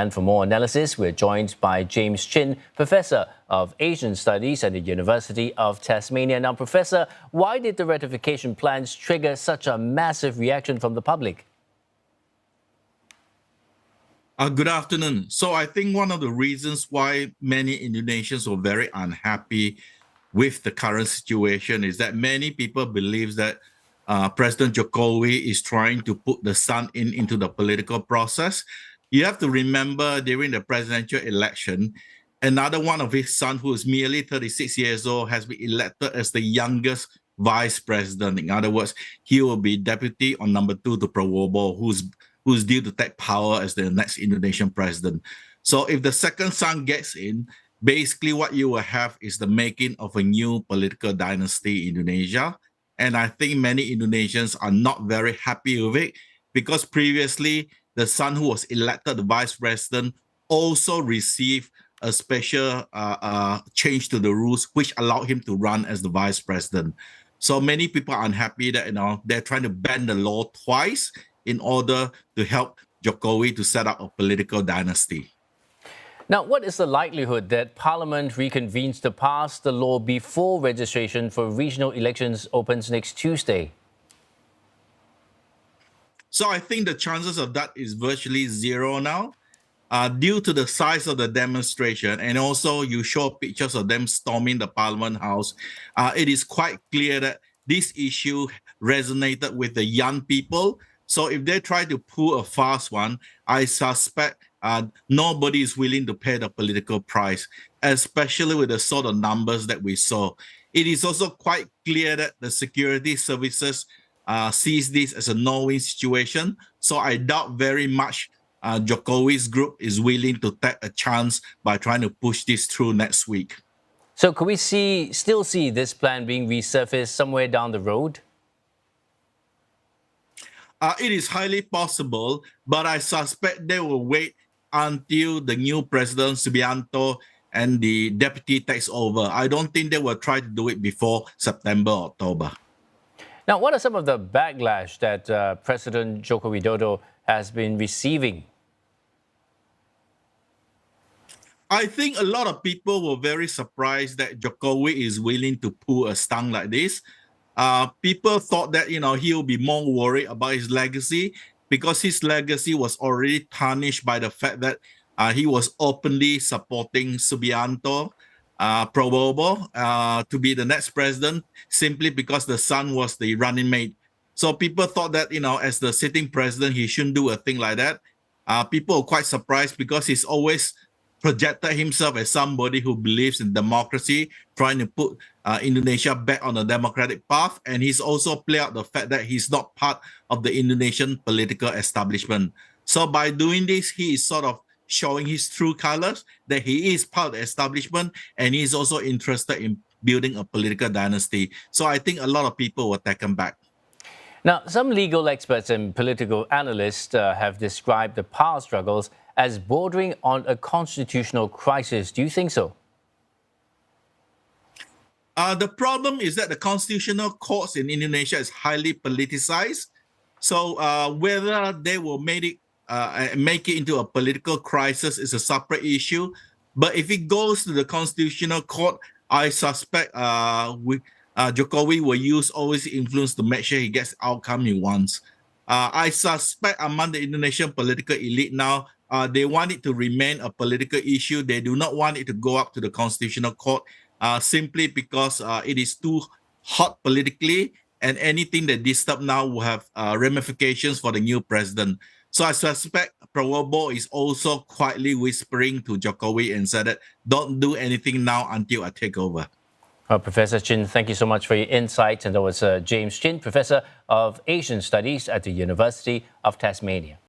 And for more analysis, we're joined by James Chin, Professor of Asian Studies at the University of Tasmania. Now, Professor, why did the ratification plans trigger such a massive reaction from the public? Good afternoon. So I think one of the reasons why many Indonesians were very unhappy with the current situation is that many people believe that President Jokowi is trying to put the son into the political process. You have to remember during the presidential election, another one of his sons, who is merely 36 years old, has been elected as the youngest vice president. In other words, he will be deputy or number 2 to Prabowo, who's due to take power as the next Indonesian president. So if the second son gets in, basically what you will have is the making of a new political dynasty in Indonesia. And I think many Indonesians are not very happy with it because previously the son who was elected the vice president also received a special change to the rules, which allowed him to run as the vice president. So many people are unhappy that they're trying to bend the law twice in order to help Jokowi to set up a political dynasty. Now, what is the likelihood that Parliament reconvenes to pass the law before registration for regional elections opens next Tuesday? So I think the chances of that is virtually zero now, due to the size of the demonstration, and also you show pictures of them storming the Parliament House. It is quite clear that this issue resonated with the young people. So if they try to pull a fast one, I suspect nobody is willing to pay the political price, especially with the sort of numbers that we saw. It is also quite clear that the security services sees this as a no-win situation. So I doubt very much Jokowi's group is willing to take a chance by trying to push this through next week. So could we still see this plan being resurfaced somewhere down the road? It is highly possible, but I suspect they will wait until the new president, Subianto, and the deputy takes over. I don't think they will try to do it before September, October. Now, what are some of the backlash that President Joko Widodo has been receiving? I think a lot of people were very surprised that Jokowi is willing to pull a stunt like this. People thought that, he will be more worried about his legacy because his legacy was already tarnished by the fact that he was openly supporting Subianto, Prabowo, to be the next president simply because the son was the running mate. So people thought that, as the sitting president, he shouldn't do a thing like that. People were quite surprised because he's always projected himself as somebody who believes in democracy, trying to put Indonesia back on a democratic path. And he's also played out the fact that he's not part of the Indonesian political establishment. So by doing this, he is sort of showing his true colors, that he is part of the establishment and he's also interested in building a political dynasty. So I think a lot of people were taken back. Now, some legal experts and political analysts have described the power struggles as bordering on a constitutional crisis. Do you think so? The problem is that the constitutional courts in Indonesia is highly politicized. So whether they will make it into a political crisis is a separate issue. But if it goes to the constitutional court, I suspect Jokowi will use always influence to make sure he gets the outcome he wants. I suspect among the Indonesian political elite now, they want it to remain a political issue. They do not want it to go up to the constitutional court simply because it is too hot politically, and anything that disturbs now will have ramifications for the new president. So I suspect Prabowo is also quietly whispering to Jokowi and said that don't do anything now until I take over. Professor Chin, thank you so much for your insights. And that was James Chin, Professor of Asian Studies at the University of Tasmania.